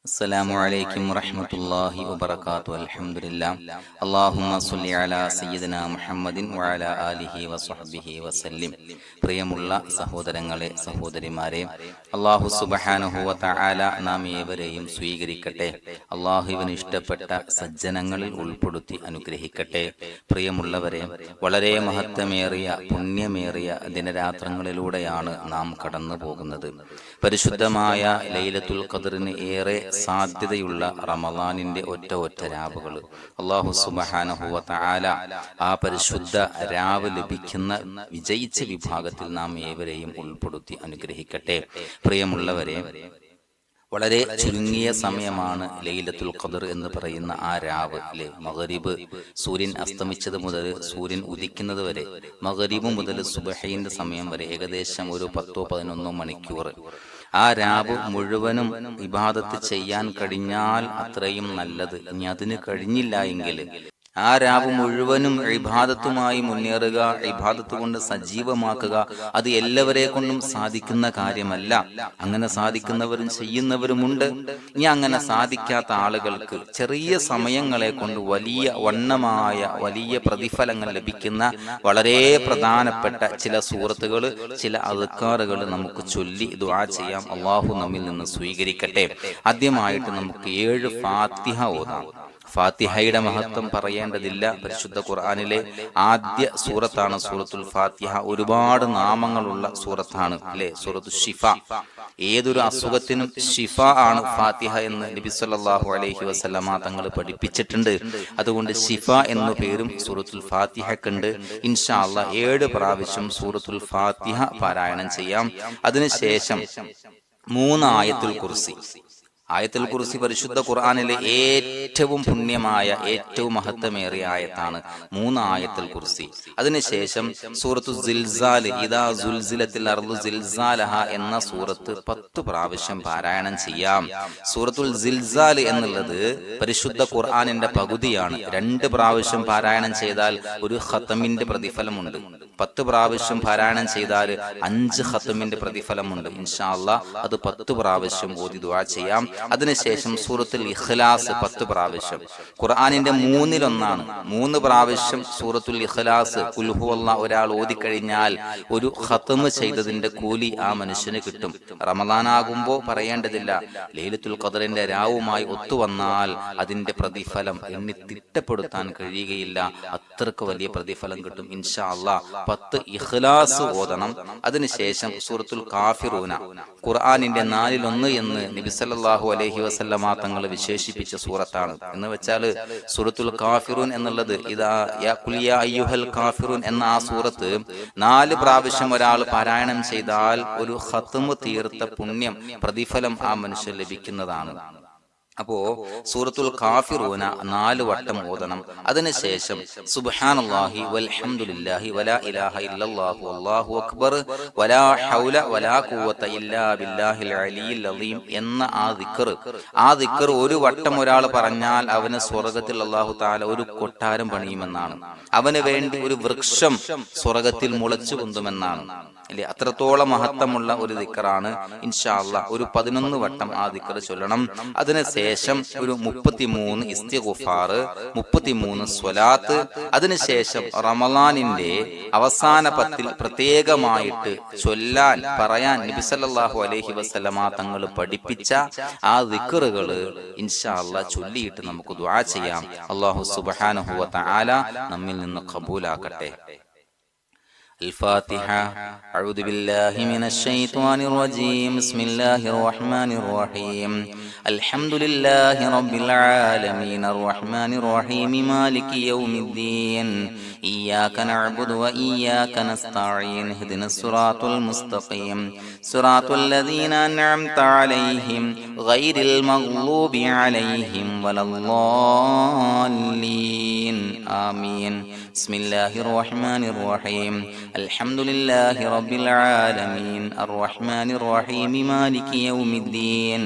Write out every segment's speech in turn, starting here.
السلام عليكم ورحمة الله وبركاته. الحمد لله. اللهم صل على سيدنا محمد وعلى آله وصحبه وسلم. പ്രിയമുള്ള സഹോദരങ്ങളെ സഹോദരിമാരെ, അല്ലാഹു സുബ്ഹാനഹു വ തആല നാം ഏവരെയും സ്വീകരിക്കട്ടെ. അല്ലാഹുവിന് ഇഷ്ടപ്പെട്ട സജ്ജനങ്ങളിൽ ഉൾപ്പെടുത്തി അനുഗ്രഹിക്കട്ടെ. പ്രിയമുള്ളവരെ, വളരെ മഹത്വമേറിയ പുണ്യമേറിയ ദിനരാത്രങ്ങളിലൂടെയാണ് നാം കടന്നു പോകുന്നത്. പരിശുദ്ധമായ ലൈലത്തുൽ ഖദ്റിന് ഏറെ സാധ്യതയുള്ള റമളാനിന്റെ ഒറ്റ രാവുകൾ അല്ലാഹു സുബ്ഹാനഹു വ തആല ആ പരിശുദ്ധ രാവ് ലഭിക്കുന്ന വിജയിച്ച വിഭാഗത്തിൽ നാം ഏവരെയും ഉൾപ്പെടുത്തി അനുഗ്രഹിക്കട്ടെ. പ്രിയമുള്ളവരെ, വളരെ ചുരുങ്ങിയ സമയമാണ് ലൈലത്തുൽ ഖദ്ർ എന്ന് പറയുന്ന ആ രാവ് അല്ലെ. മഗ്രിബ് സൂര്യൻ അസ്തമിച്ചത് മുതൽ സൂര്യൻ ഉദിക്കുന്നത് വരെ, മഗ്രിബ് മുതൽ സുബ്ഹിന്റെ സമയം വരെ ഏകദേശം ഒരു 10-11 മണിക്കൂർ ആ രാവ് മുഴുവനും ഇബാദത്ത് ചെയ്യാൻ കഴിഞ്ഞാൽ അത്രയും നല്ലത്. ഇനി അതിന് കഴിഞ്ഞില്ല എങ്കിൽ ആ രാവ് മുഴുവനും ഇബാദത്തുമായി മുന്നേറുക, ഇബാദത്ത് കൊണ്ട് സജീവമാക്കുക, അത് എല്ലാവരെ കൊണ്ടും സാധിക്കുന്ന കാര്യമല്ല. അങ്ങനെ സാധിക്കുന്നവരും ചെയ്യുന്നവരുമുണ്ട്. ഇനി അങ്ങനെ സാധിക്കാത്ത ആളുകൾക്ക് ചെറിയ സമയങ്ങളെ കൊണ്ട് വലിയ വണ്ണമായ വലിയ പ്രതിഫലങ്ങൾ ലഭിക്കുന്ന വളരെ പ്രധാനപ്പെട്ട ചില സൂറത്തുകൾ, ചില അദ്കാറുകൾ നമുക്ക് ചൊല്ലി ദുആ ചെയ്യാം. അല്ലാഹു നമ്മിൽ നിന്ന് സ്വീകരിക്കട്ടെ. ആദ്യമായിട്ട് നമുക്ക് 7 ഫാത്തിഹ ഓതാം. ഫാത്തിഹയുടെ മഹത്വം പറയേണ്ടതില്ല. പരിശുദ്ധ ഖുർആനിലെ ആദ്യ സൂറത്താണ് സൂറത്തുൽ ഫാത്തിഹ. ഒരുപാട് നാമങ്ങളുള്ള സൂറത്താണ് അല്ലെ. സൂറത്തു ഷിഫ, ഏതൊരു അസുഖത്തിനും ഷിഫ ആണ് ഫാത്തിഹ എന്ന് നബി സല്ലല്ലാഹു അലൈഹി വസല്ലമ തങ്ങൾ പഠിപ്പിച്ചിട്ടുണ്ട്. അതുകൊണ്ട് ഷിഫ എന്ന പേരും സൂറത്തുൽ ഫാത്തിഹക്കുണ്ട്. ഇൻഷാ അല്ലാഹ് 7 പ്രാവശ്യം സൂറത്തുൽ ഫാത്തിഹ പാരായണം ചെയ്യാം. അതിനുശേഷം 3 ആയത്തുൽ കുർസി. ആയത്തുൽ കുർസി പരിശുദ്ധ ഖുർആനിലെ ഏറ്റവും പുണ്യമായ ഏറ്റവും മഹത്വമേറിയ ആയത്താണ്. 3 ആയത്തുൽ കുർസി. അതിനുശേഷം സൂറത്തു സിൽസാൽ, ഇദാ സുൽസിലത്തിൽ അർളു സിൽസാലഹ എന്ന സൂറത്ത് 10 പ്രാവശ്യം പാരായണം ചെയ്യാം. സൂറത്തുൽ സിൽസാൽ എന്നുള്ളത് പരിശുദ്ധ ഖുർആനിന്റെ പകുതിയാണ്. 2 പ്രാവശ്യം പാരായണം ചെയ്താൽ ഒരു ഖതമിന്റെ പ്രതിഫലമുണ്ട്. 10 പ്രാവശ്യം പാരായണം ചെയ്താൽ 5 ഖതമിന്റെ പ്രതിഫലമുണ്ട്. ഇൻഷാ അല്ലാഹ് അത് 10 പ്രാവശ്യം ഓതി ദുആ ചെയ്യാം. അതിനുശേഷം സൂറത്തുൽ ഇഖ്ലാസ് 10 പ്രാവശ്യം. ഖുർആനിന്റെ 1/3 3 പ്രാവശ്യം സൂറത്തുൽ ഇഖ്ലാസ് ഖുൽ ഹുവല്ലാഹ് ഒരാൾ ഓതിക്കഴിഞ്ഞാൽ ഒരു ഖത്മ ചെയ്തതിന്റെ കൂലി ആ മനുഷ്യന് കിട്ടും. റമളാനാകുമ്പോ പറയേണ്ടതില്ല. ലൈലത്തുൽ ഖദ്റിന്റെ രാവുമായി ഒത്തുവന്നാൽ അതിന്റെ പ്രതിഫലം എണ്ണി തിട്ടപ്പെടുത്താൻ കഴിയുകയില്ല. അത്രക്ക് വലിയ പ്രതിഫലം കിട്ടും. ഇൻഷാ അല്ലാഹ് 10 ഇഖ്ലാസ് ഓതണം. അതിനുശേഷം സൂറത്തുൽ കാഫിറൂന ഖുർആനിന്റെ 4/1 എന്ന് നബി സല്ലല്ലാഹു അലൈഹി വസല്ലമ തങ്ങൾ വിശേഷിപ്പിച്ച സൂറത്താണ്. എന്ന് വെച്ചാൽ സൂറത്തുൽ കാഫിറൂൻ എന്നുള്ളത് ഇദാ യാ ഖുൽ യാ അയ്യുഹൽ കാഫിറൂൻ എന്ന ആ സൂറത്ത് 4 പ്രാവശ്യം ഒരാൾ പാരായണം ചെയ്താൽ ഒരു ഖത്മ തീർത്ത പുണ്യം പ്രതിഫലം ആ മനുഷ്യൻ ലഭിക്കുന്നതാണ്. അപ്പോ സൂറത്തുൽ കാഫിറൂന 4 വട്ടം ഓതണം. അതിനുശേഷം സുബ്ഹാനല്ലാഹി വൽഹംദുലില്ലാഹി വലാ ഇലാഹ ഇല്ലല്ലാഹു വല്ലാഹു അക്ബർ വലാ ഹൗല വലാ ഖുവത ഇല്ലാ ബില്ലാഹിൽ അലിയിൽ അലീം എന്ന ആ ദിക്ർ ഒരു വട്ടം ഒരാൾ പറഞ്ഞാൽ അവന് സ്വർഗ്ഗത്തിൽ അല്ലാഹു തആല ഒരു കൊട്ടാരം പണിയുമെന്നാണ്. അവന് വേണ്ടി ഒരു വൃക്ഷം സ്വർഗ്ഗത്തിൽ മുളച്ചു പൊന്തുമെന്നാണ് അല്ലെ. അത്രത്തോളം മഹത്വമുള്ള ഒരു ദിക്റാണ്. ഇൻഷാ അല്ലാഹ് ഒരു 11 വട്ടം ആ ദിക്ർ ചൊല്ലണം. അതിനുശേഷം ഒരു 33 ഇസ്തിഗ്ഫാർ, 33 സ്വലാത്ത്. അതിനുശേഷം റമളാനിന്റെ അവസാന 10 പ്രത്യേകമായിട്ട് ചൊല്ലാൻ പറയാൻ നബി സല്ലല്ലാഹു അലൈഹി വസല്ലമ തങ്ങൾ പഠിപ്പിച്ച ആ ദിക്റുകൾ ഇൻഷാ അല്ലാഹ് ചൊല്ലിയിട്ട് നമുക്ക് ദുആ ചെയ്യാം. അല്ലാഹു സുബ്ഹാനഹു വ തആല നമ്മിൽ നിന്ന് ഖബൂലാക്കട്ടെ. الفاتحة. أعوذ بالله من الشيطان الرجيم. بسم الله الرحمن الرحيم. الحمد لله رب العالمين الرحمن الرحيم مالك يوم الدين إياك نعبد وإياك نستعين اهدنا الصراط المستقيم صراط الذين أنعمت عليهم غير المغضوب عليهم ولا الضالين آمين. بسم الله الرحمن الرحيم. الحمد لله رب العالمين الرحمن الرحيم مالك يوم الدين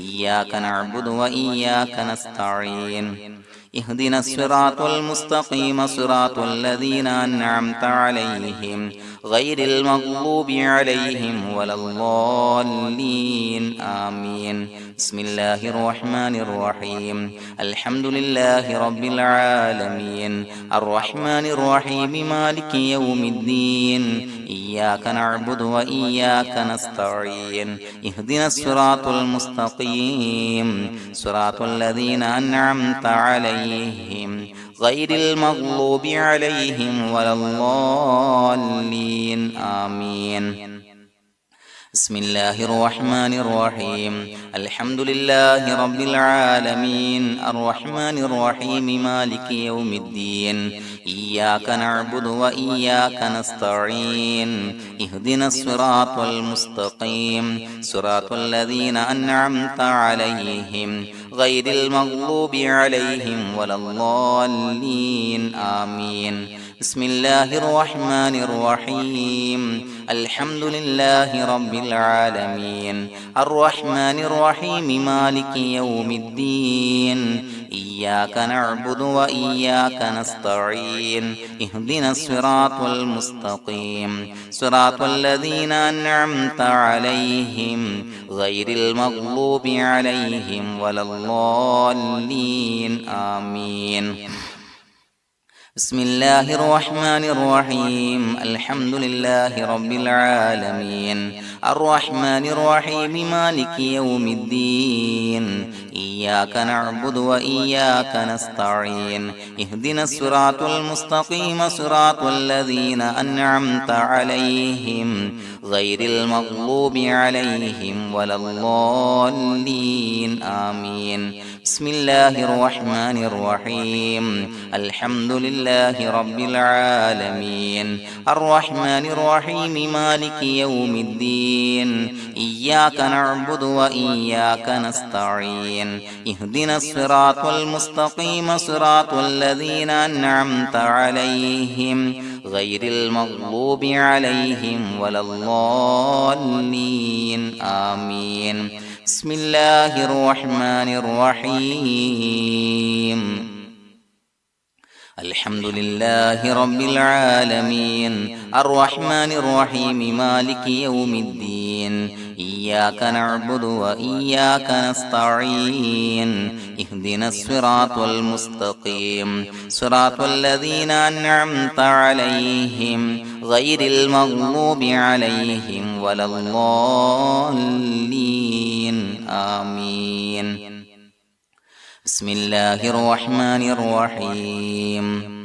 إياك نعبد وإياك نستعين اهدنا الصراط المستقيم صراط الذين أنعمت عليهم غير المغضوب عليهم ولا الضالين آمين. بسم الله الرحمن الرحيم. الحمد لله رب العالمين الرحمن الرحيم مالك يوم الدين إياك نعبد وإياك نستعين اهدنا الصراط المستقيم صراط الذين أنعمت عليهم غير المغضوب عليهم ولا الضالين آمين. بسم الله الرحمن الرحيم. الحمد لله رب العالمين الرحمن الرحيم مالك يوم الدين إياك نعبد وإياك نستعين اهدنا الصراط المستقيم صراط الذين أنعمت عليهم غير المغضوب عليهم ولا الضالين آمين. بسم الله الرحمن الرحيم. الحمد لله رب العالمين الرحمن الرحيم مالك يوم الدين إياك نعبد وإياك نستعين اهدنا الصراط المستقيم صراط الذين أنعمت عليهم غير المغضوب عليهم ولا الضالين آمين. بسم الله الرحمن الرحيم. الحمد لله رب العالمين الرحمن الرحيم مالك يوم الدين إياك نعبد وإياك نستعين اهدنا الصراط المستقيم صراط الذين أنعمت عليهم غير المغضوب عليهم ولا الضالين آمين. بسم الله الرحمن الرحيم. الحمد لله رب العالمين الرحمن الرحيم مالك يوم الدين إياك نعبد وإياك نستعين اهدنا الصراط المستقيم صراط الذين أنعمت عليهم غير المغضوب عليهم ولا الضالين آمين. بسم الله الرحمن الرحيم. الحمد لله رب العالمين الرحمن الرحيم مالك يوم الدين إياك نعبد وإياك نستعين اهدنا الصراط المستقيم صراط الذين أنعمت عليهم غير المغضوب عليهم ولا الضالين آمين. بسم الله الرحمن الرحيم.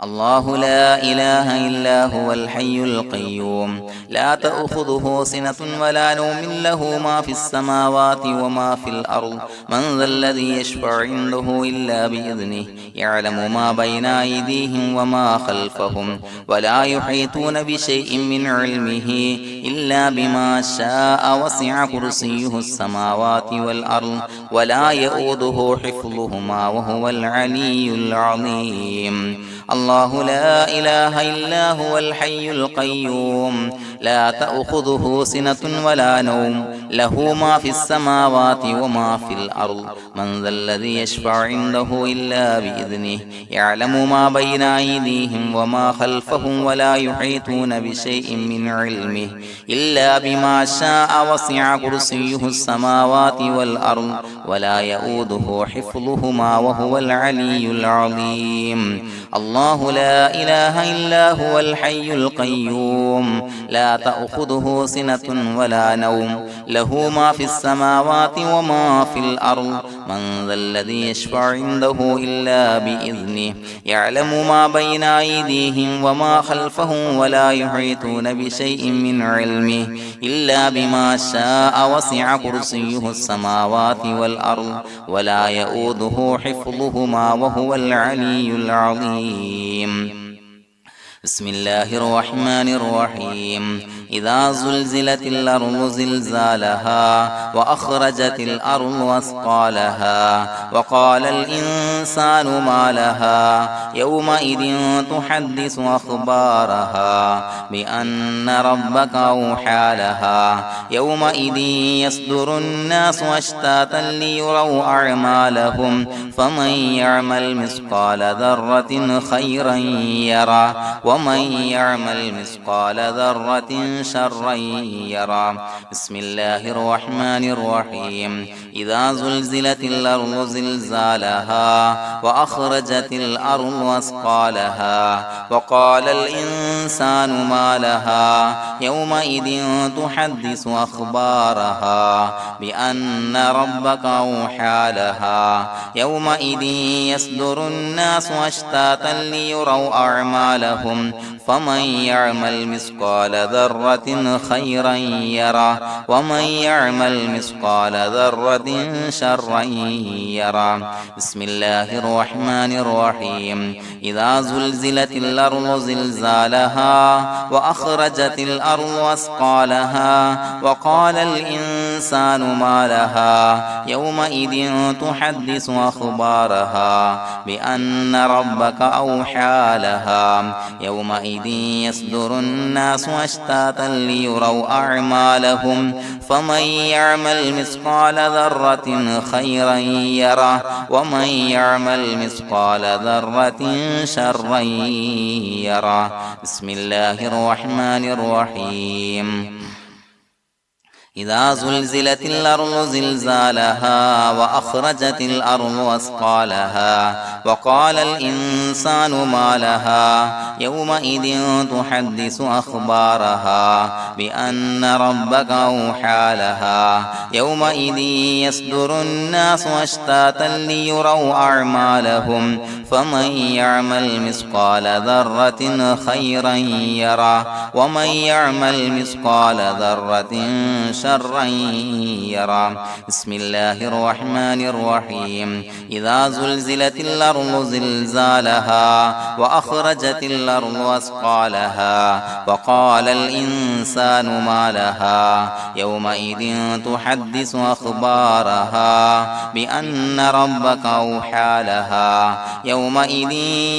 الله لا إله إلا هو الحي القيوم لا تأخذه سنة ولا نوم له ما في السماوات وما في الأرض من ذا الذي يشفع عنده إلا بإذنه يعلم ما بين أيديهم وما خلفهم ولا يحيطون بشيء من علمه إلا بما شاء وسع كرسيه السماوات والأرض ولا يؤوده حفظهما وهو العلي العظيم. الله لا إله إلا هو الحي القيوم لا تأخذه سنة ولا نوم له ما في السماوات وما في الأرض من ذا الذي يشفع عنده إلا بإذنه يعلم ما بين أيديهم وما خلفهم ولا يحيطون بشيء من علمه إلا بما شاء وسع كرسيه السماوات والأرض ولا يؤوده حفظهما وهو العلي العظيم. الله لا إله إلا هو الحي القيوم لا تأخذه سنة ولا نوم له ما في السماوات وما في الأرض من ذا الذي يشفع عنده إلا بإذنه يعلم ما بين أيديهم وما خلفهم ولا يحيطون بشيء من علمه إلا بما شاء وسع كرسيه السماوات والأرض ولا يؤوده حفظهما وهو العلي العظيم. بسم الله الرحمن الرحيم إذا زلزلت الأرض زلزالها وأخرجت الأرض أثقالها وقال الإنسان ما لها يومئذ تحدث أخبارها بأن ربك أوحى لها يومئذ يصدر الناس أشتاتا ليروا أعمالهم فمن يعمل مثقال ذرة خيرا يره ومن يعمل مثقال ذرة شرا يره بسم الله الرحمن الرحيم إذا زلزلت الأرض زلزالها وأخرجت الأرض أثقالها وقال الإنسان ما لها يومئذ تحدث أخبارها بأن ربك أوحى لها يومئذ يصدر الناس أشتاتا ليروا أعمالهم فمن يعمل مثقال ذرة خيرا يره ومن يعمل مثقال ذرة شرا يره بسم الله الرحمن الرحيم إذا زلزلت الأرض زلزالها وأخرجت الأرض أثقالها وقال الإنسان ما لها يومئذ تحدث أخبارها بأن ربك أوحى لها يومئذ يصدر الناس أشتاتا ليروا أعمالهم فمن يعمل مثقال ذرة خيرا يره ومن يعمل مثقال ذرة شرا يره بسم الله الرحمن الرحيم إذا زلزلت الأرض زلزالها وأخرجت الأرض أثقالها وقال الإنسان ما لها يومئذ تحدث أخبارها بأن ربك أوحى لها يومئذ يصدر الناس أشتاتا ليروا أعمالهم فمن يعمل مثقال ذرة خيرا يره ومن يعمل مثقال ذرة شرا يره بسم الله الرحمن الرحيم إذا زلزلت الأرض زلزالها وأخرجت الأرض أثقالها وقال الإنسان ما لها يومئذ تحدث أخبارها بأن ربك أوحى لها يومئذ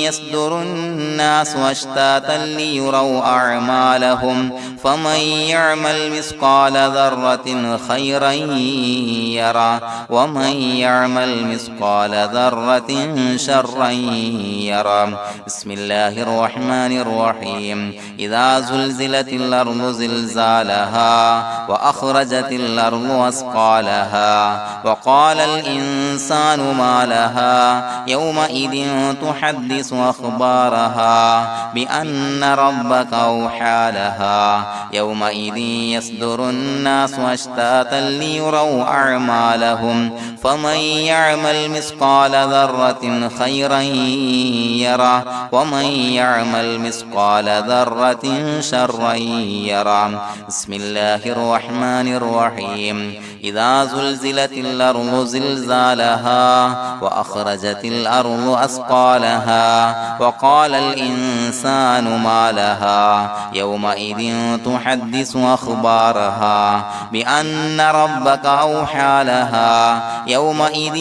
يصدر الناس أشتاتا ليروا أعمالهم فمن يعمل مثقال ذرة خيرا يره ومن يعمل مثقال ذرة شرا يره بسم الله الرحمن الرحيم إذا زلزلت الأرض زلزالها وأخرجت الأرض أثقالها وقال الإنسان ما لها يومئذ تحدث أخبارها بأن ربك أوحى لها يومئذ يصدر الناس أشتاتا ليروا أعمالهم فمن يعمل مثقال ذرة خيرا يره ومن يعمل مثقال ذرة شرا يره بسم الله الرحمن الرحيم إذا زلزلت الأرض زلزالها وأخرجت الأرض أثقالها وقال الإنسان ما لها يومئذ تحدث أخبارها بأن ربك أوحى لها يومئذ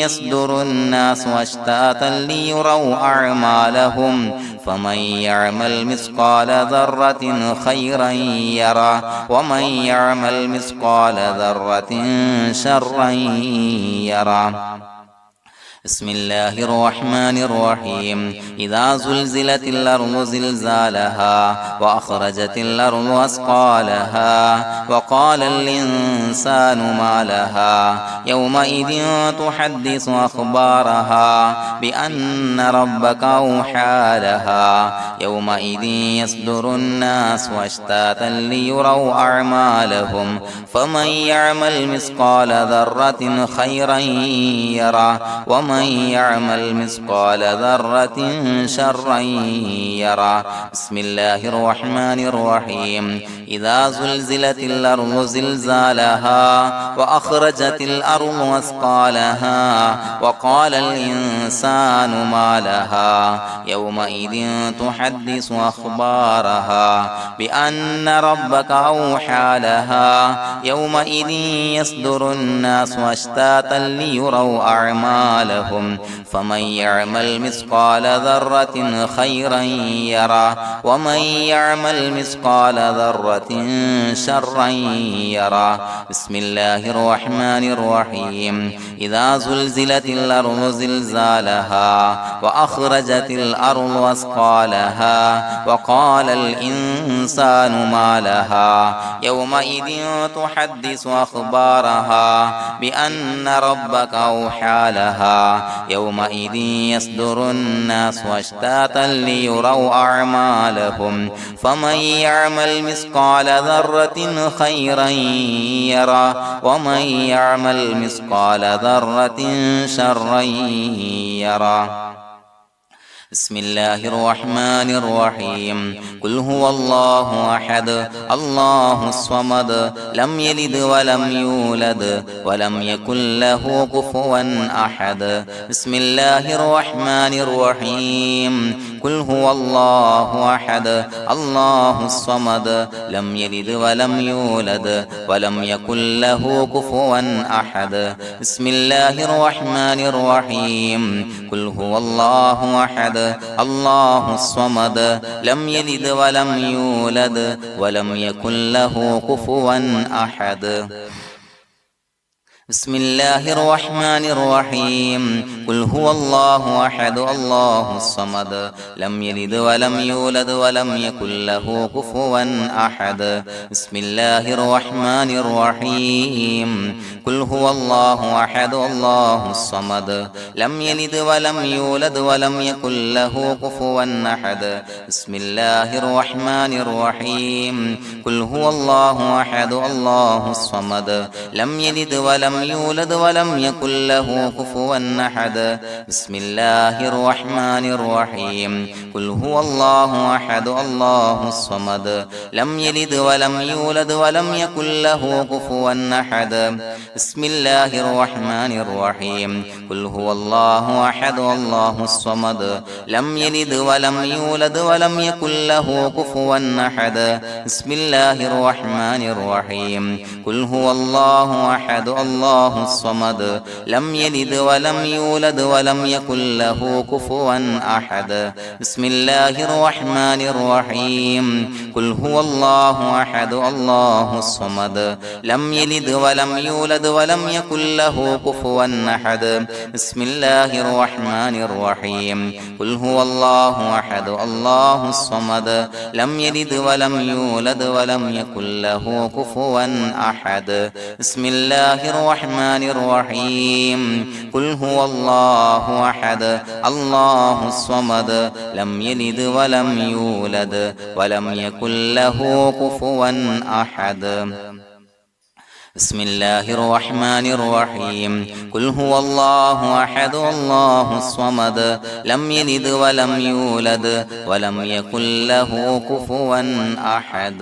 يصدر الناس أشتاتا ليروا أعمالهم فمن يعمل مثقال ذرة خيرا يره ومن يعمل مثقال ذرة شرا يره بسم الله الرحمن الرحيم إذا زلزلت الأرض زلزالها وأخرجت الأرض أثقالها وقال الإنسان ما لها يومئذ تحدث أخبارها بأن ربك أوحى لها يومئذ يصدر الناس أشتاتا ليروا أعمالهم فمن يعمل مثقال ذرة خيرا يره ومن ومن يعمل مثقال ذرة شرا يره. بسم الله الرحمن الرحيم. إذا زلزلت الأرض زلزالها وأخرجت الأرض أثقالها وقال الإنسان ما لها يومئذ تحدث أخبارها بأن ربك أوحى لها يومئذ يصدر الناس أشتاتا ليروا أعمالهم فمن يعمل مثقال ذرة خيرا يره ومن يعمل مثقال ذرة شرا يره. بسم الله الرحمن الرحيم. إذا زلزلت الأرض زلزالها وأخرجت الأرض أثقالها وقال الإنسان ما لها يومئذ تحدث أخبارها بأن ربك أوحى لها يومئذ يصدر الناس أشتاتا ليروا أعمالهم فمن يعمل مثقال ذرة خيرا يره ومن يعمل مثقال ذرة شرا يره. بسم الله الرحمن الرحيم. قل هو الله أحد الله الصمد لم يلد ولم يولد ولم يكن له كفوا أحد. بسم الله الرحمن الرحيم. قل هو الله أحد الله الصمد لم يلد ولم يولد ولم يكن له كفوا أحد. بسم الله الرحمن الرحيم. قل هو الله أحد الله الصمد لم يلد ولم يولد ولم يكن له كفوا أحد. بسم الله الرحمن الرحيم. قل هو الله أحد الله الصمد لم يلد ولم يولد ولم يكن له كفوا أحد. بسم الله الرحمن الرحيم. قل هو الله أحد الله الصمد لم يلد ولم يولد ولم يكن له كفوا أحد. بسم الله الرحمن الرحيم. قل هو الله أحد الله الصمد لم يلد ولم يولد ولم يكن له كفوا أحد. بسم الله الرحمن الرحيم. قل هو الله أحد الله الصمد لم يلد ولم يولد ولم يكن له كفوا أحد. بسم الله الرحمن الرحيم. قل هو الله أحد الله الصمد لم يلد ولم يولد ولم يكن له كفوا أحد. بسم الله الرحمن الرحيم. قل هو الله أحد الله الصمد لم يلد ولم يولد ولم يكن له كفوا أحد. بسم الله الرحمن الرحيم. قل هو الله أحد الله الصمد لم يلد ولم يولد ولم يكن له كفوا أحد. بسم الله الرحمن الرحيم. قل هو الله أحد الله الصمد لم يلد ولم يولد ولم يكن له كفوا أحد. بسم الله الرحمن الرحيم. قل هو الله أحد الله الصمد لم يلد ولم يولد ولم يكن له كفوا أحد. بسم الله الرحمن الرحيم. قل هو الله أحد الله الصمد لم يلد ولم يولد ولم يكن له كفوا أحد.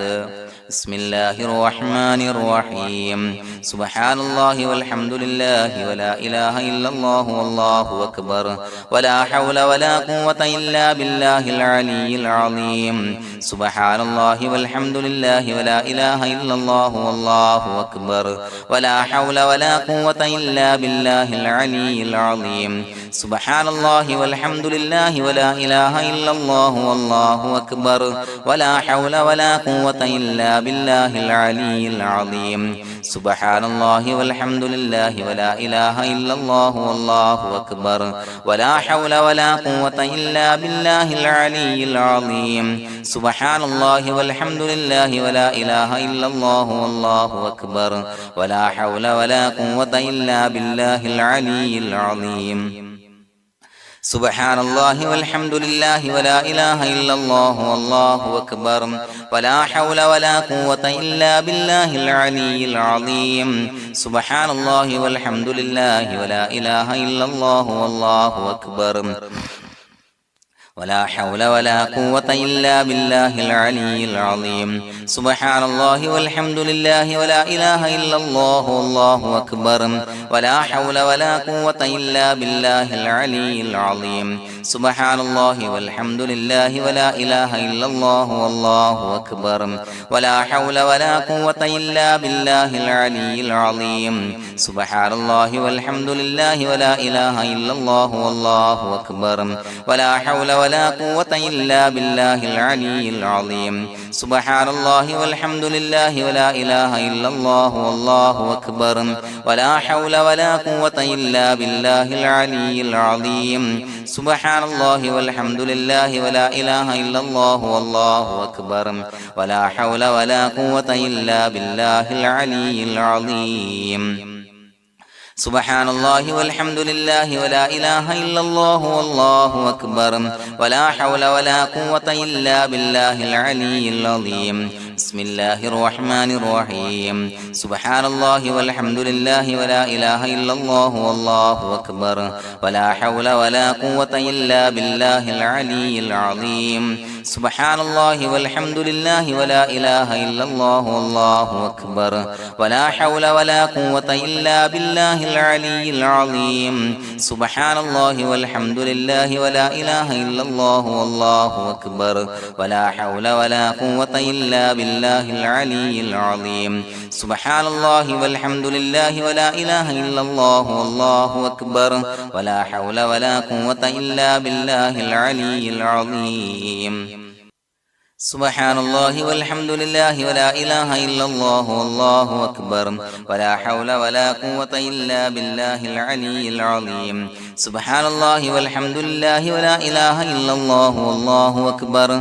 بسم الله الرحمن الرحيم. سبحان الله والحمد لله ولا إله إلا الله والله أكبر ولا حول ولا قوة إلا بالله العلي العظيم. سبحان الله والحمد لله ولا إله إلا الله والله أكبر ولا حول ولا قوة إلا بالله العلي العظيم. سبحان الله والحمد لله ولا إله إلا الله والله أكبر ولا حول ولا قوة إلا بالله العلي العظيم. سبحان الله والحمد لله ولا إله إلا الله والله أكبر ولا حول ولا قوة إلا بالله العلي العظيم. سبحان الله والحمد لله ولا إله إلا الله والله أكبر ولا حول ولا قوة إلا بالله العلي العظيم. സുബ്ഹാനല്ലാഹി വൽഹംദുലില്ലാഹി വലാ ഇലാഹ ഇല്ലല്ലാഹു വല്ലാഹു അക്ബർ വലാ ഹൗല വലാ ഖുവത ഇല്ലാ ബില്ലാഹിൽ അലിയിൽ അളീം സുബ്ഹാനല്ലാഹി വൽഹംദുലില്ലാഹി വലാ ഇലാഹ ഇല്ലല്ലാഹു വല്ലാഹു അക്ബർ ولا حول ولا قوة إلا بالله العلي العظيم سبحان الله والحمد لله ولا إله إلا الله والله أكبر ولا حول ولا قوة إلا بالله العلي العظيم سبحان الله والحمد لله ولا إله إلا الله والله أكبر ولا حول ولا قوة إلا بالله العلي العظيم سبحان الله والحمد لله ولا إله إلا الله والله أكبر ولا حول ولا قوة إلا بالله العلي العظيم سبحان الله والحمد لله ولا إله إلا الله والله أكبر ولا حول ولا قوة إلا بالله العلي العظيم سبحان الله والحمد لله ولا إله إلا الله والله أكبر ولا حول ولا قوة إلا بالله العلي العظيم سبحان الله والحمد لله ولا إله إلا الله والله أكبر ولا حول ولا قوة إلا بالله العلي العظيم بسم الله الرحمن الرحيم سبحان الله والحمد لله ولا إله إلا الله والله أكبر ولا حول ولا قوة إلا بالله العلي العظيم سبحان الله والحمد لله ولا إله إلا الله والله أكبر ولا حول ولا قوة إلا بالله العلي العظيم سبحان الله والحمد لله ولا إله إلا الله والله أكبر ولا حول ولا قوة إلا بالله العلي العظيم سبحان الله والحمد لله ولا إله إلا الله والله أكبر ولا حول ولا قوة إلا بالله العلي العظيم سبحان الله والحمد لله ولا إله إلا الله والله أكبر ولا حول ولا قوة إلا بالله العلي العظيم سبحان الله والحمد لله ولا إله إلا الله والله أكبر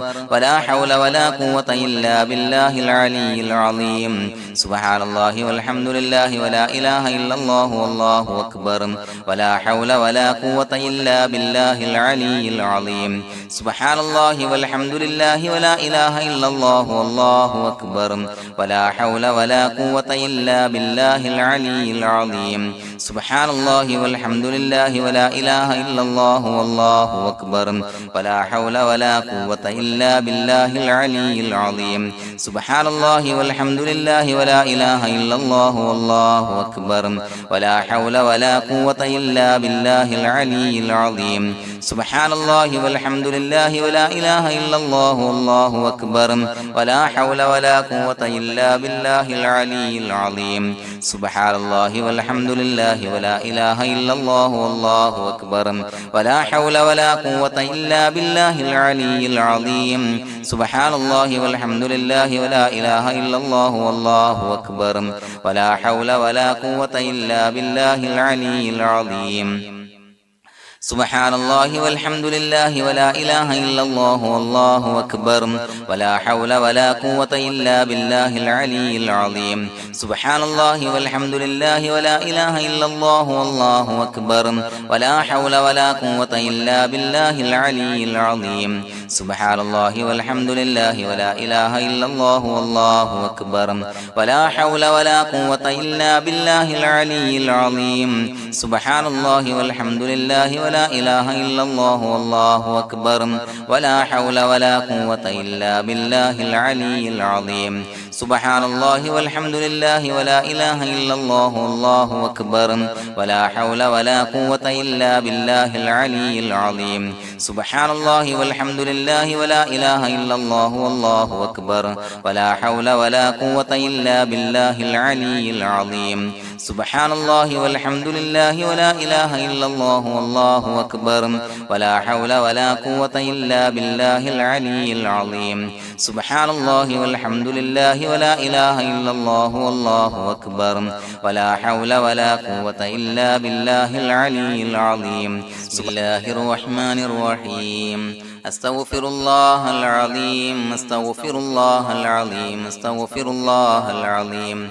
ولا حول ولا قوة إلا بالله العلي العظيم سبحان الله والحمد لله ولا إله إلا الله والله أكبر ولا حول ولا قوة إلا بالله العلي العظيم سبحان الله والحمد لله ولا إله إلا الله والله أكبر ولا حول ولا قوة إلا بالله العلي العظيم سبحان الله والحمد لله ولا إله إلا الله والله أكبر ولا حول ولا قوة إلا بالله العلي العظيم سبحان الله والحمد لله ولا إله إلا الله والله أكبر ولا حول ولا قوة إلا بالله العلي العظيم سبحان الله والحمد لله ولا إله إلا الله والله أكبر ولا حول ولا قوة إلا بالله العلي العظيم سبحان الله والحمد لله ولا إله إلا الله والله أكبر ولا حول ولا قوة إلا بالله العلي العظيم سبحان الله والحمد لله ولا إله إلا الله والله أكبر ولا حول ولا قوة إلا بالله العلي العظيم سبحان الله والحمد لله ولا إله إلا الله والله أكبر ولا حول ولا قوة إلا بالله العلي العظيم سبحان الله والحمد لله ولا إله إلا الله والله أكبر ولا حول ولا قوة إلا بالله العلي العظيم سبحان الله والحمد لله ولا إله إلا الله والله أكبر ولا حول ولا قوة إلا بالله العلي العظيم سبحان الله والحمد لله ولا إله إلا الله والله أكبر ولا حول ولا قوة إلا بالله العلي العظيم سبحان الله والحمد لله ولا إله إلا الله والله أكبر ولا حول ولا قوة إلا بالله العلي العظيم سبحان الله والحمد لله ولا إله إلا الله والله أكبر ولا حول ولا قوة إلا بالله العلي العظيم سبحان الله والحمد لله ولا إله إلا الله والله أكبر ولا حول ولا قوة إلا بالله العلي العظيم سبحان الله والحمد لله ولا إله إلا الله والله أكبر ولا حول ولا قوة إلا بالله العلي العظيم بسم الله الرحمن الرحيم أستغفر الله العظيم أستغفر الله العظيم أستغفر الله العظيم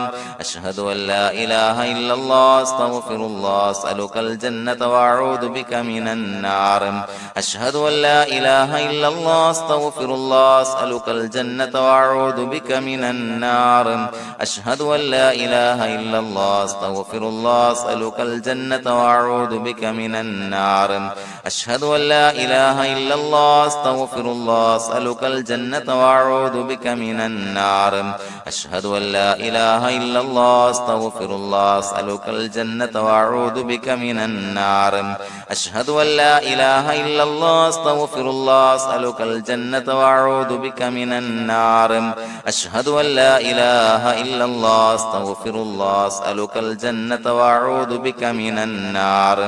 أشهد أن لا إله إلا الله أستغفر الله أسألك الجنة وأعوذ بك من النار أشهد أن لا إله إلا الله أستغفر الله أسألك الجنة وأعوذ بك من النار أشهد أن لا إله إلا الله أستغفر الله أسألك الجنة وأعوذ بك من النار أشهد أن لا إله إلا الله أستغفر الله أسألك الجنة وأعوذ بك من النار أشهد أن لا إله إلا الله أستغفر الله أسألك الجنة وأعوذ بك من النار أشهد أن لا إله إلا الله أستغفر الله أسألك الجنة وأعوذ بك من النار أشهد أن لا إله إلا الله أستغفر الله أسألك الجنة وأعوذ بك من النار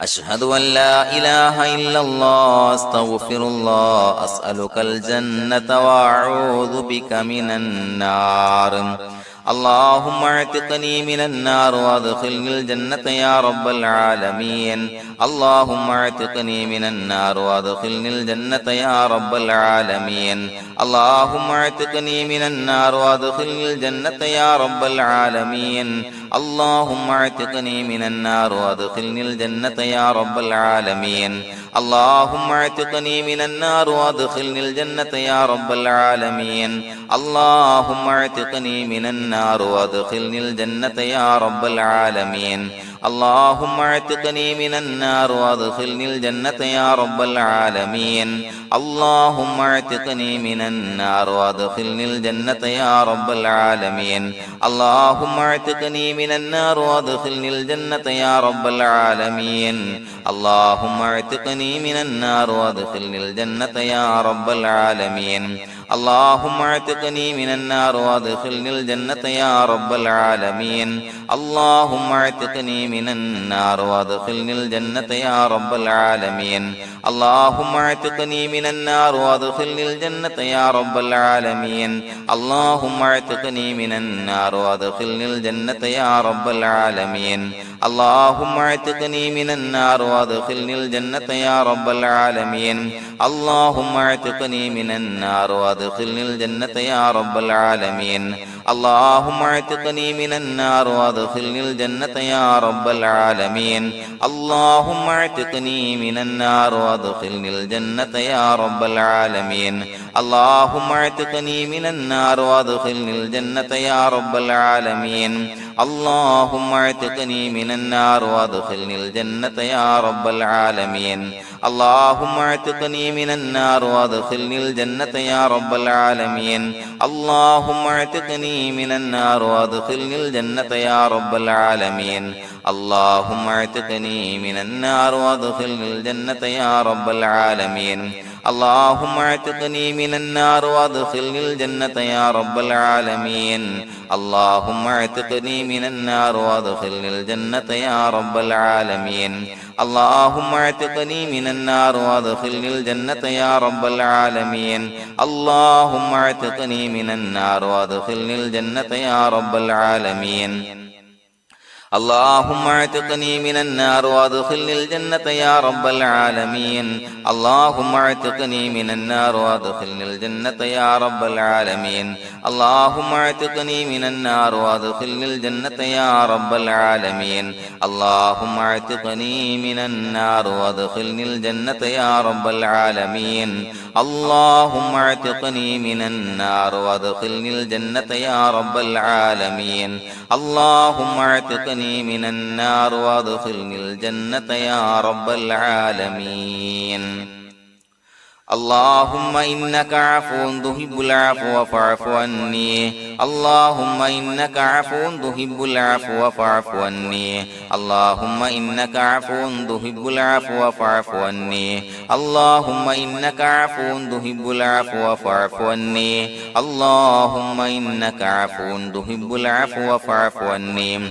أشهد أن لا إله إلا الله أستغفر الله أسألك الجنة وأعوذ بك من النار اللهم اعتقني من النار وادخلني الجنة يا رب العالمين اللهم اعتقني من النار وادخلني الجنة يا رب العالمين اللهم اعتقني من النار وادخلني الجنة يا رب العالمين اللهم اعتقني من النار وادخلني الجنة يا رب العالمين اللهم اعتقني من النار وادخلني الجنة يا رب العالمين اللهم اعتقني من النار وادخلني الجنة يا رب العالمين اللهم اعتقني من النار وادخلني الجنة يا رب العالمين اللهم اعتقني من النار وادخلني الجنة يا رب العالمين اللهم اعتقني من النار وادخلني الجنة يا رب العالمين اللهم اعتقني من النار وادخلني الجنة يا رب العالمين اللهم اعتقني من النار وادخلني الجنة يا رب العالمين اللهم اعتقني من النار وادخلني الجنة يا رب العالمين اللهم اعتقني من النار وادخلني الجنة يا رب العالمين اللهم اعتقني من النار وادخلني الجنة يا رب العالمين اللهم اعتقني من النار وادخلني الجنة يا رب العالمين اللهم اعتقني من النار وادخلني الجنة يا رب العالمين اللهم اعتقني من النار وادخلني الجنة يا رب العالمين اللهم اعتقني من النار وادخلني الجنة يا رب العالمين اللهم اعتقني من النار وادخلني الجنة يا رب العالمين اللهم اعتقني من النار وادخلني الجنة يا رب العالمين اللهم اعتقني من النار وادخلني الجنة يا رب العالمين اللهم اعتقني من النار وادخلني الجنة يا رب العالمين اللهم اعتقني من النار وادخلني الجنة يا رب العالمين اللهم اعتقني من النار وادخلني الجنة يا رب العالمين اللهم اعتقني من النار وادخلني الجنة يا رب العالمين اللهم اعتقني من النار وادخلني الجنة يا رب العالمين اللهم اعتقني من النار وادخلني الجنة يا رب العالمين اللهم اعتقني من النار وادخلني الجنة يا رب العالمين اللهم اعتقني من النار وادخلني الجنة يا رب العالمين اللهم اعتقني من النار وادخلني الجنة يا رب العالمين اللهم اعتقني من النار وادخلني الجنة يا رب العالمين اللهم اعتقني من النار وادخلني الجنة يا رب العالمين اللهم اعتقني من النار وادخلني الجنة يا رب العالمين اللهم إنك عفو تحب العفو فاعف عني اللهم إنك عفو تحب العفو فاعف عني اللهم إنك عفو تحب العفو فاعف عني اللهم إنك عفو تحب العفو فاعف عني اللهم إنك عفو تحب العفو فاعف عني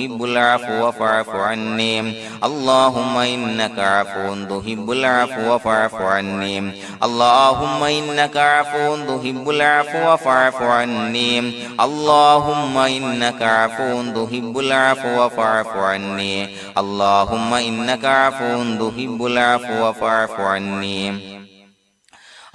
തുഹിബ്ബുൽ അഫ്വ ഫഅഫു അന്നി اللهم إنك عفو تحب العفو فاعف عني اللهم إنك عفو تحب العفو فاعف عني اللهم إنك عفو تحب العفو فاعف عني اللهم إنك عفو تحب العفو فاعف عني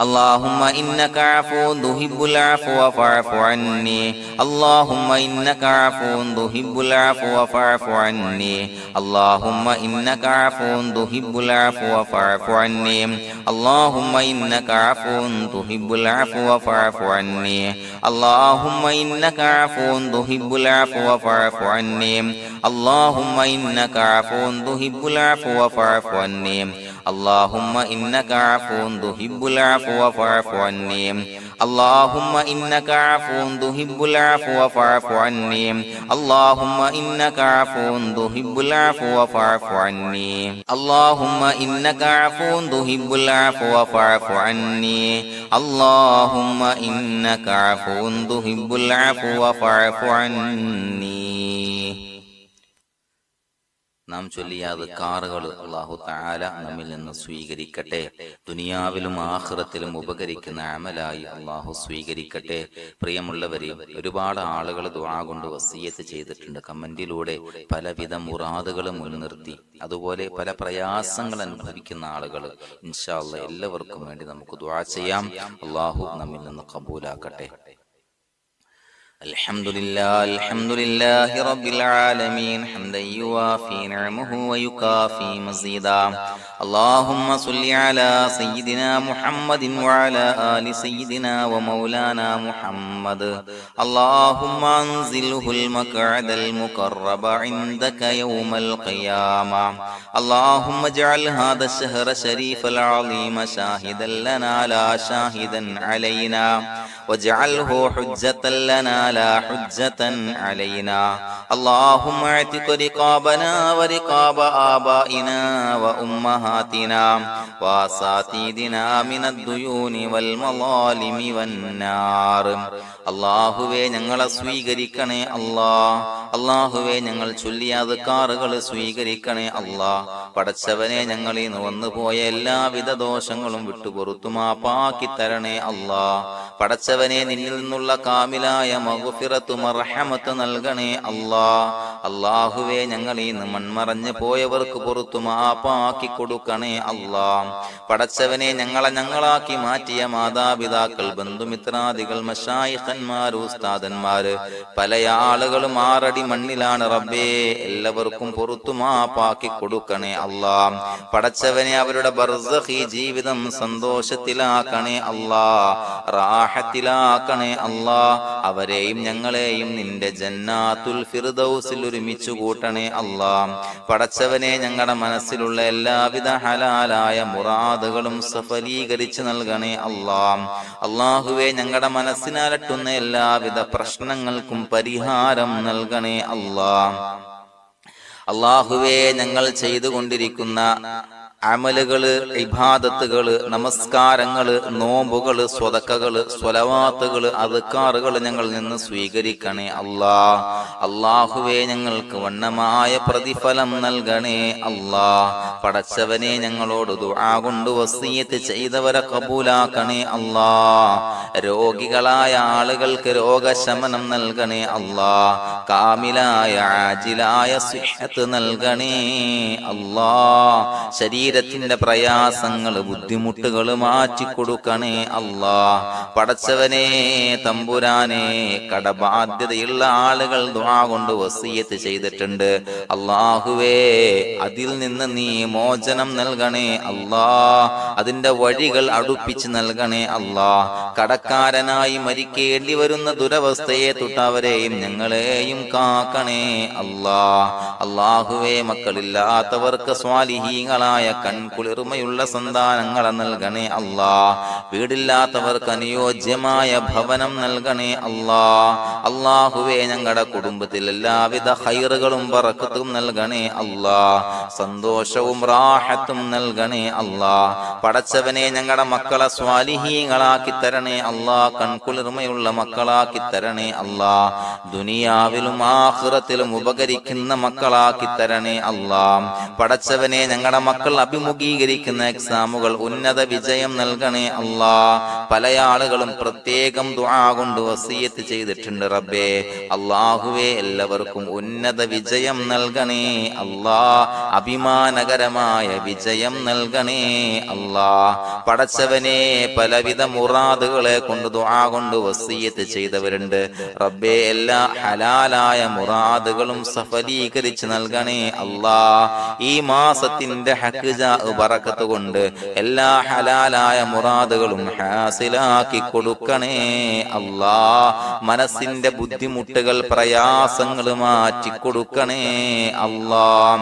اللهم إنك عفو تحب العفو فاعف عني اللهم إنك عفو تحب العفو فاعف عني اللهم إنك عفو تحب العفو فاعف عني اللهم إنك عفو تحب العفو فاعف عني اللهم إنك عفو تحب العفو فاعف عني اللهم إنك عفو تحب العفو فاعف عني اللهم إنك عفو تحب العفو فاعف عني اللهم إنك عفو تحب العفو فاعف عني اللهم إنك عفو تحب العفو فاعف عني اللهم إنك عفو تحب العفو فاعف عني اللهم إنك عفو تحب العفو فاعف عني നാം ചൊല്ലിയ അദ്കാറുകൾ അല്ലാഹു തആല നമ്മിൽ നിന്ന് സ്വീകരിക്കട്ടെ. ദുനിയാവിലും ആഖിറത്തിലും ഉപകരിക്കുന്ന അമലായി അല്ലാഹു സ്വീകരിക്കട്ടെ. പ്രിയമുള്ളവരെ, ഒരുപാട് ആളുകൾ ദുആ കൊണ്ട് വസിയത്ത് ചെയ്തിട്ടുണ്ട്. കമന്റിലൂടെ പലവിധ മുറാദുകൾ മുൻനിർത്തി, അതുപോലെ പല പ്രയാസങ്ങൾ അനുഭവിക്കുന്ന ആളുകൾ. ഇൻഷാ അല്ലാഹ് എല്ലാവർക്കും വേണ്ടി നമുക്ക് ദുആ ചെയ്യാം. അല്ലാഹു നമ്മിൽ നിന്ന് ഖബൂലാക്കട്ടെ. الحمد لله رب العالمين حمدا يوافي نعمه ويكافي مزيدا اللهم صل على سيدنا محمد وعلى آل سيدنا ومولانا محمد اللهم انزله المقعد المقرب عندك يوم القيامة اللهم اجعل هذا الشهر الشريف العظيم شاهدا لنا لا شاهدا علينا واجعله حجة لنا لا حجة علينا اللهم اعتق رقابنا ورقاب آبائنا وأمهاتنا وأساتذتنا من الديون والمظالم والنار അല്ലാഹുവേ ഞങ്ങളെ സ്വീകരിക്കണേ അല്ലാ. അല്ലാഹുവേ ഞങ്ങൾ ചൊല്ലിയ അദ്കാറുകൾ സ്വീകരിക്കണേ അല്ലാ. പടച്ചവനെ ഞങ്ങളിൽ നിന്ന് വന്നുപോയ എല്ലാവിധ ദോഷങ്ങളും വിട്ടുപുറത്തു മാപ്പാക്കി തരണേ അല്ലാ. പടച്ചവനെ നിന്നിൽ നിന്നുള്ള കാമിലായ മഗ്ഫിറത്ത് മർഹമത്ത് നൽകണേ അല്ലാ. അല്ലാഹുവേ ഞങ്ങളിൽ നിന്ന് മൺമറഞ്ഞു പോയവർക്ക് പുറത്തു മാപ്പാക്കി കൊടുക്കണേ അല്ലാ. പടച്ചവനെ ഞങ്ങളാക്കി മാറ്റിയ മാതാപിതാക്കൾ, ബന്ധുമിത്രാദികൾ, മശായിഖന്മാര്, ഉസ്താദന്മാര്, പല ആളുകളും 6 അടി മണ്ണിലാണ് റബ്ബേ. എല്ലാവർക്കും പുറത്തു മാപ്പാക്കി കൊടുക്കണേ അല്ലാ. പടച്ചവനെ അവരുടെ ബർസഖി ജീവിതം സന്തോഷത്തിലാക്കണേ അല്ലാ, റാഹത്തിലാക്കണേ അല്ലാ. അവരെയും ഞങ്ങളെയും നിന്റെ ജന്നാത്തുൽ ഫിർദൗസിൽ ഒരുമിച്ച് കൂട്ടണേ അല്ലാ. പടച്ചവനെ ഞങ്ങളുടെ മനസ്സിലുള്ള എല്ലാവിധ ഹലാലായ മുറാദുകളും സഫലീകരിച്ച് നൽകണേ അല്ലാ. അല്ലാഹുവേ ഞങ്ങളുടെ മനസ്സിനലട്ടുന്ന എല്ലാവിധ പ്രശ്നങ്ങൾക്കും പരിഹാരം നൽകണേ അല്ലാ. അല്ലാഹുവേ ഞങ്ങൾ ചെയ്തുകൊണ്ടിരിക്കുന്ന അമലുകള്, ഇബാദത്തുകള്, നമസ്കാരങ്ങള്, നോമ്പുകള്, സ്വതക്കകള്, സ്വലവാത്തുകള്, അദ്കാറുകള് ഞങ്ങളിൽ നിന്ന് സ്വീകരിക്കണേ അല്ലാ. അല്ലാഹുവേ ഞങ്ങൾക്ക് വണ്ണമായ പ്രതിഫലം നൽകണേ അല്ലാ. പടച്ചവനെ ഞങ്ങളോട് ദുആ കൊണ്ട് വസിയത്ത് ചെയ്തവരെ കബൂലാക്കണേ അല്ലാ. രോഗികളായ ആളുകൾക്ക് രോഗശമനം നൽകണേ അല്ലാ. കാമിലായ ആജിലായ സിഹത്ത് നൽകണേ അല്ലാ. ശരീരത്തിന്റെ പ്രയാസങ്ങൾ, ബുദ്ധിമുട്ടുകൾ മാറ്റിക്കൊടുക്കണേ അല്ലാ. പടച്ചവനെ തമ്പുരാനെ, കടബാധ്യതയുള്ള ആളുകൾ ദുആ കൊണ്ട് വസിയത്ത് ചെയ്തിട്ടുണ്ട്. അല്ലാഹുവേ അതിൽ നിന്ന് നീ മോചനം നൽകണേ അല്ലാ. അതിന്റെ വഴികൾ അടുപ്പിച്ച് നൽകണേ അല്ലാ. കടക്കാരനായി മരിക്കേണ്ടി വരുന്ന ദുരവസ്ഥയെ തൊട്ടവരെയും ഞങ്ങളെയും കാക്കണേ അല്ലാ. അല്ലാഹുവേ മക്കളില്ലാത്തവർക്ക് സ്വാലിഹീങ്ങളായ കൺകുളിർമയുള്ള സന്താനങ്ങളെ നൽകണേ അല്ലാ. വീടില്ലാത്തവർക്ക് അനുയോജ്യമായ ഭവനം നൽകണേ അല്ലാ. അല്ലാഹുവേ ഞങ്ങളുടെ കുടുംബത്തിൽ എല്ലാവിധ ഖൈറുകളും ബറക്കത്തും നൽകണേ അല്ലാ. സന്തോഷവും സന്തോഷവും റാഹത്തും നൽകണേ അല്ലാ. പടച്ചവനെ ഞങ്ങളുടെ മക്കളെ സ്വാലിഹീങ്ങളാക്കി തരണേ അല്ലാ. കൺകുളിർമയുള്ള മക്കളാക്കി തരണേ അല്ലാ. ദുനിയാവിലും ആഖിറത്തിലും ഉപകരിക്കുന്ന മക്കളാക്കി തരണേ അല്ലാ. പടച്ചവനെ ഞങ്ങളുടെ മക്കൾ അഭിമുഖീകരിക്കുന്ന എക്സാമുകൾ ഉന്നത വിജയം നൽകണേ അല്ലാ. പല ആളുകളും പ്രത്യേകം ദുആ കൊണ്ട് വസിയത്ത് ചെയ്തിട്ടുണ്ട് റബ്ബേ. അല്ലാഹുവേ എല്ലാവർക്കും ഉന്നത വിജയം നൽകണേ അല്ലാ. അഭിമാനകരമായ വിജയം നൽകണേ അല്ലാ. പടച്ചവനെ പലവിധ മുറാദുകളെ കൊണ്ട് ദുആ കൊണ്ട് വസിയത്ത് ചെയ്തവരുണ്ട് റബ്ബേ. എല്ലാ ഹലാലായ മുറാദുകളും സഫലീകരിച്ച് നൽകണേ അല്ലാ. ഈ മാസത്തിന്റെ ഹഖ്ജാ ബറക്കത്ത് കൊണ്ട് എല്ലാ ഹലാലായ മുറാദുകളും ഹാസിലാക്കി കൊടുക്കണേ അല്ലാ. മനസ്സിന്റെ ബുദ്ധിമുട്ടുകൾ പ്രയാസങ്ങൾ മാറ്റി കൊടുക്കണേ അല്ലാ.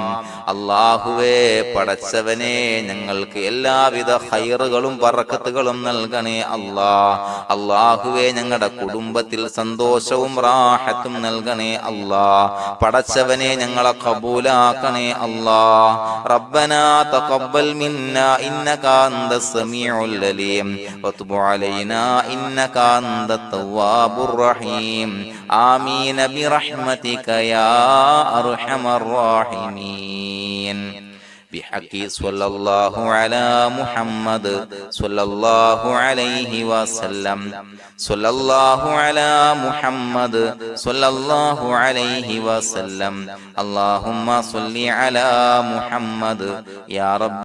അല്ലാഹുവേ പടച്ചവനെ ഞങ്ങൾക്ക് എല്ലാവിധ ഖൈറുകളും ബറക്കത്തുകളും നൽകണേ അല്ലാ. അല്ലാഹുവേ ഞങ്ങളുടെ കുടുംബത്തിൽ സന്തോഷവും റാഹത്തും നൽകണേ അല്ലാ. പടച്ചവനെ ഞങ്ങളെ ഖബൂലാക്കണേ അല്ലാ. റബ്ബനാ തഖബ്ബൽ മിന്നാ ഇന്നക അന്തസ് സമീഉൽ അലീം വതുബ് അലൈനാ ഇന്നക അന്തത് തവ്വാബുർ റഹീം. ആമീൻ ബിറഹ്മതിക യാ അർഹമർ റഹീമീൻ. بحق صلى الله على محمد صلى الله عليه وسلم. صلى الله على محمد صلى الله عليه وسلم. اللهم صل على محمد يا رب.